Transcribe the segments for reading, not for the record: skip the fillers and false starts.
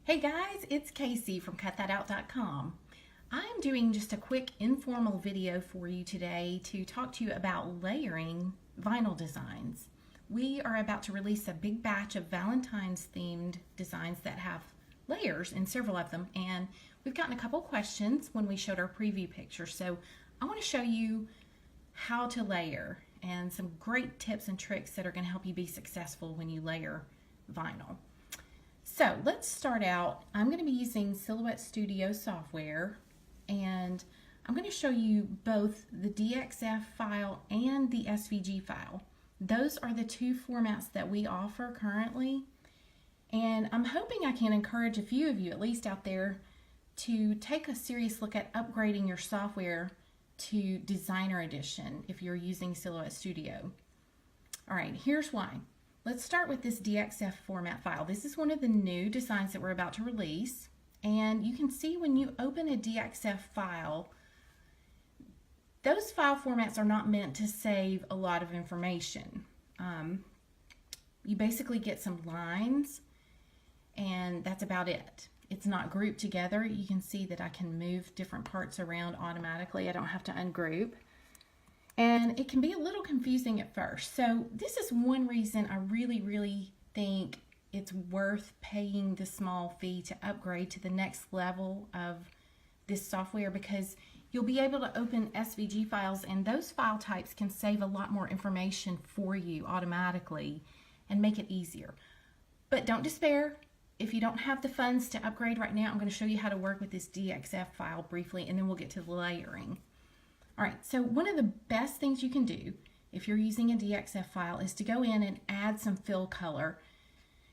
Hey guys, it's Casey from CutThatOut.com. I'm doing just a quick informal video for you today to talk to you about layering vinyl designs. We are about to release a big batch of Valentine's themed designs that have layers in several of them, and we've gotten a couple questions when we showed our preview picture. So I want to show you how to layer and some great tips and tricks that are going to help you be successful when you layer vinyl. So let's start out. I'm going to be using Silhouette Studio software, and I'm going to show you both the DXF file and the SVG file. Those are the two formats that we offer currently, and I'm hoping I can encourage a few of you, at least out there, to take a serious look at upgrading your software to Designer Edition if you're using Silhouette Studio. All right, here's why. Let's start with this DXF format file. This is one of the new designs that we're about to release, and you can see when you open a DXF file, those file formats are not meant to save a lot of information. You basically get some lines, and that's about it. It's not grouped together. You can see that I can move different parts around automatically. I don't have to ungroup. And it can be a little confusing at first. So this is one reason I really think it's worth paying the small fee to upgrade to the next level of this software, because you'll be able to open SVG files, and those file types can save a lot more information for you automatically and make it easier. But don't despair. If you don't have the funds to upgrade right now, I'm going to show you how to work with this DXF file briefly, and then we'll get to the layering. All right, so one of the best things you can do if you're using a DXF file is to go in and add some fill color,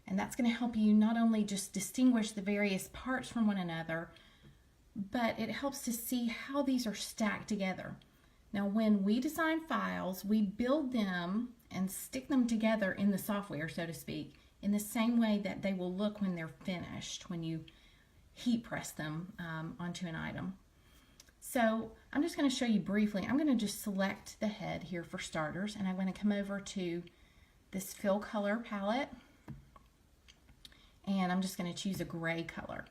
and that's going to help you not only just distinguish the various parts from one another, but it helps to see how these are stacked together. Now, when we design files, we build them and stick them together in the software, so to speak, in the same way that they will look when they're finished, when you heat press them onto an item. So I'm just going to show you briefly. I'm going to just select the head here for starters, and I'm going to come over to this fill color palette, and I'm just going to choose a gray color.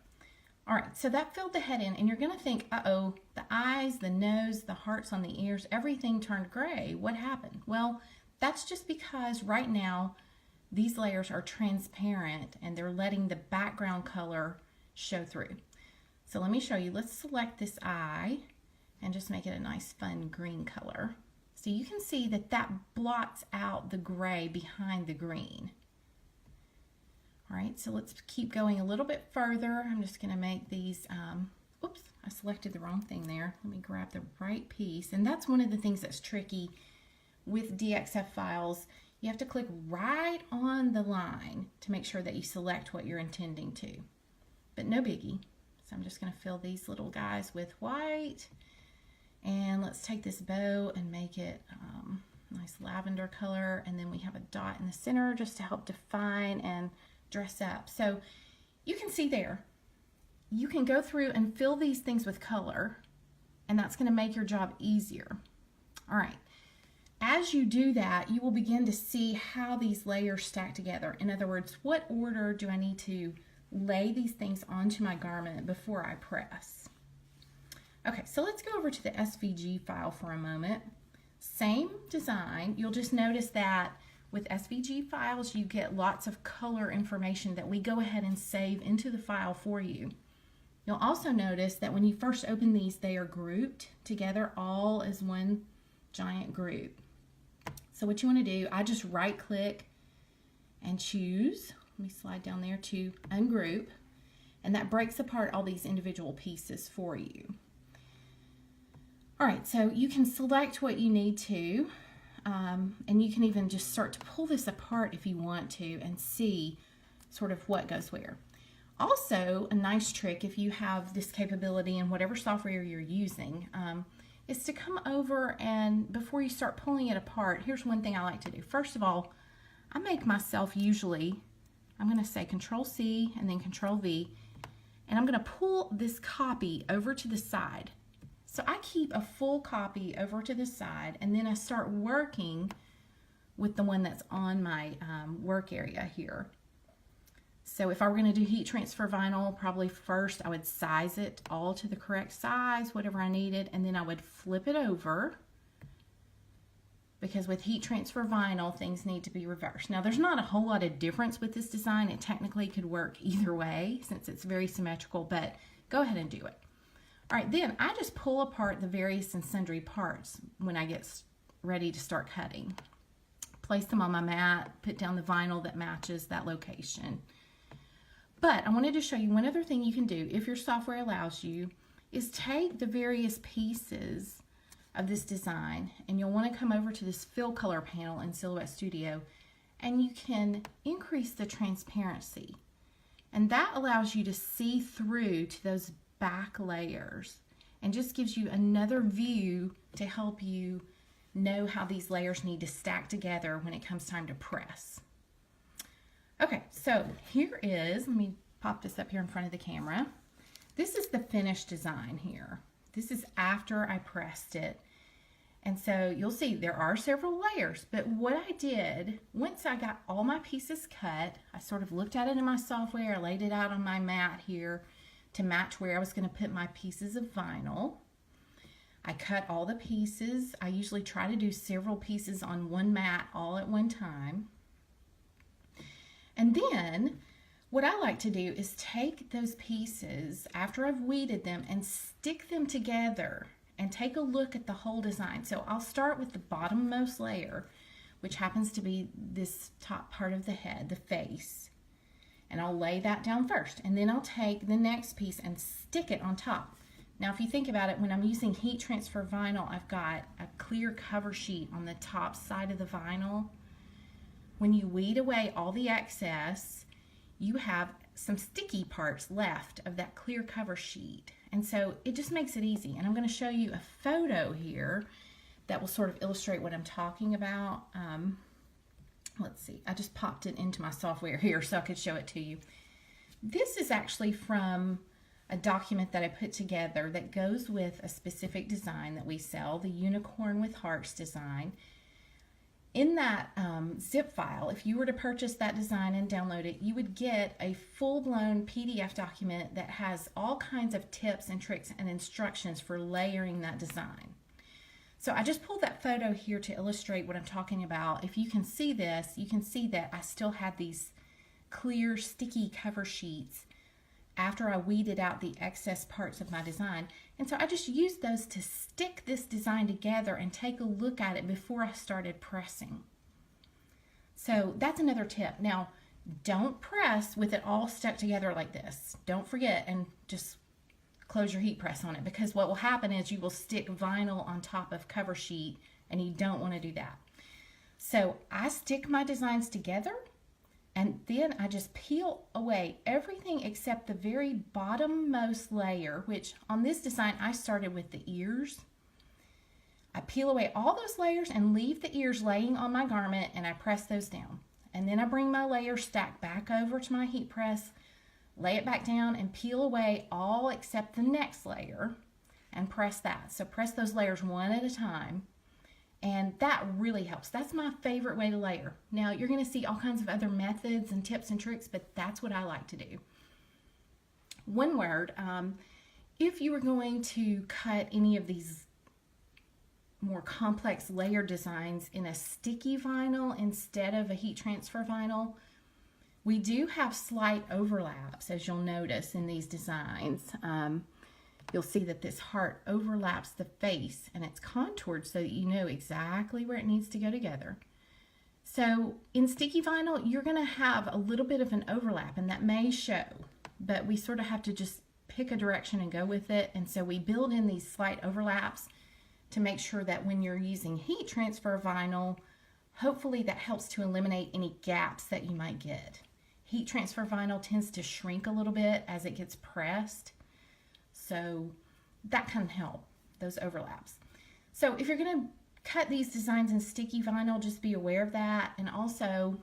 All right, so that filled the head in, and you're going to think, uh-oh, the eyes, the nose, the hearts on the ears, everything turned gray. What happened? Well, that's just because right now these layers are transparent and they're letting the background color show through. So let me show you. Let's select this eye and just make it a nice fun green color. So you can see that that blots out the gray behind the green. All right, so let's keep going a little bit further. I'm just going to make these, oops, I selected the wrong thing there. Let me grab the right piece. And that's one of the things that's tricky with DXF files. You have to click right on the line to make sure that you select what you're intending to. But no biggie. So I'm just going to fill these little guys with white, and let's take this bow and make it nice lavender color, and then we have a dot in the center just to help define and dress up. So you can see there, you can go through and fill these things with color, and that's going to make your job easier. All right, as you do that, you will begin to see how these layers stack together. In other words, what order do I need to lay these things onto my garment before I press? Okay, so let's go over to the SVG file for a moment. Same design. You'll just notice that with SVG files you get lots of color information that we go ahead and save into the file for you. You'll also notice that when you first open these, they are grouped together all as one giant group. So what you want to do, I just right click and choose. Let me slide down there to ungroup, and that breaks apart all these individual pieces for you. All right, so you can select what you need to, and you can even just start to pull this apart if you want to and see sort of what goes where. Also, a nice trick if you have this capability in whatever software you're using is to come over, and before you start pulling it apart, here's one thing I like to do. First of all, I make myself usually, I'm going to say Control C and then Control V, and I'm going to pull this copy over to the side. So I keep a full copy over to the side, and then I start working with the one that's on my work area here. So if I were going to do heat transfer vinyl, probably first I would size it all to the correct size, whatever I needed, and then I would flip it over, because with heat transfer vinyl, things need to be reversed. Now, there's not a whole lot of difference with this design. It technically could work either way since it's very symmetrical, but go ahead and do it. All right, then I just pull apart the various and sundry parts when I get ready to start cutting. Place them on my mat, put down the vinyl that matches that location. But I wanted to show you one other thing you can do, if your software allows you, is take the various pieces of this design, and you'll want to come over to this fill color panel in Silhouette Studio, and you can increase the transparency. And that allows you to see through to those back layers and just gives you another view to help you know how these layers need to stack together when it comes time to press. Okay, so here is, let me pop this up here in front of the camera. This is the finished design here. This is after I pressed it. And so you'll see there are several layers, but what I did, once I got all my pieces cut, I sort of looked at it in my software, I laid it out on my mat here to match where I was going to put my pieces of vinyl. I cut all the pieces. I usually try to do several pieces on one mat all at one time. And then what I like to do is take those pieces after I've weeded them and stick them together and take a look at the whole design. So I'll start with the bottommost layer, which happens to be this top part of the head, the face. And I'll lay that down first. And then I'll take the next piece and stick it on top. Now, if you think about it, when I'm using heat transfer vinyl, I've got a clear cover sheet on the top side of the vinyl. When you weed away all the excess, you have some sticky parts left of that clear cover sheet. And so it just makes it easy. And I'm going to show you a photo here that will sort of illustrate what I'm talking about. Let's see, I just popped it into my software here so I could show it to you. This is actually from a document that I put together that goes with a specific design that we sell, the Unicorn with Hearts design. In that zip file, if you were to purchase that design and download it, you would get a full-blown PDF document that has all kinds of tips and tricks and instructions for layering that design. So I just pulled that photo here to illustrate what I'm talking about. If you can see this, you can see that I still had these clear sticky cover sheets after I weeded out the excess parts of my design. And so I just used those to stick this design together and take a look at it before I started pressing. So that's another tip. Now, don't press with it all stuck together like this. Don't forget and just close your heat press on it, because what will happen is you will stick vinyl on top of cover sheet, and you don't want to do that. So I stick my designs together, and then I just peel away everything except the very bottommost layer, which on this design I started with the ears. I peel away all those layers and leave the ears laying on my garment, and I press those down. And then I bring my layer stack back over to my heat press, lay it back down, and peel away all except the next layer and press that. So press those layers one at a time, and that really helps. That's my favorite way to layer. Now, you're going to see all kinds of other methods and tips and tricks, but that's what I like to do. One word, if you were going to cut any of these more complex layer designs in a sticky vinyl instead of a heat transfer vinyl, we do have slight overlaps, as you'll notice in these designs. You'll see that this heart overlaps the face, and it's contoured so that you know exactly where it needs to go together. So in sticky vinyl, you're going to have a little bit of an overlap, and that may show, but we sort of have to just pick a direction and go with it. And so we build in these slight overlaps to make sure that when you're using heat transfer vinyl, hopefully that helps to eliminate any gaps that you might get. Heat transfer vinyl tends to shrink a little bit as it gets pressed, so that can help, those overlaps. So if you're going to cut these designs in sticky vinyl, just be aware of that. And also,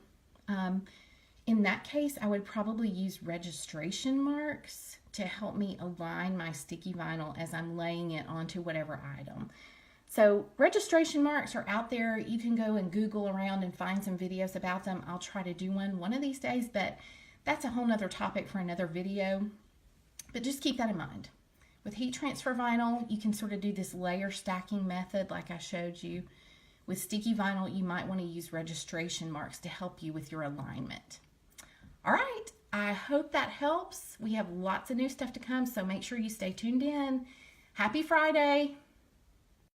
in that case, I would probably use registration marks to help me align my sticky vinyl as I'm laying it onto whatever item. So registration marks are out there. You can go and Google around and find some videos about them. I'll try to do one of these days, but that's a whole nother topic for another video, but just keep that in mind. With heat transfer vinyl, you can sort of do this layer stacking method like I showed you. With sticky vinyl, you might want to use registration marks to help you with your alignment. All right, I hope that helps. We have lots of new stuff to come, so make sure you stay tuned in. Happy Friday!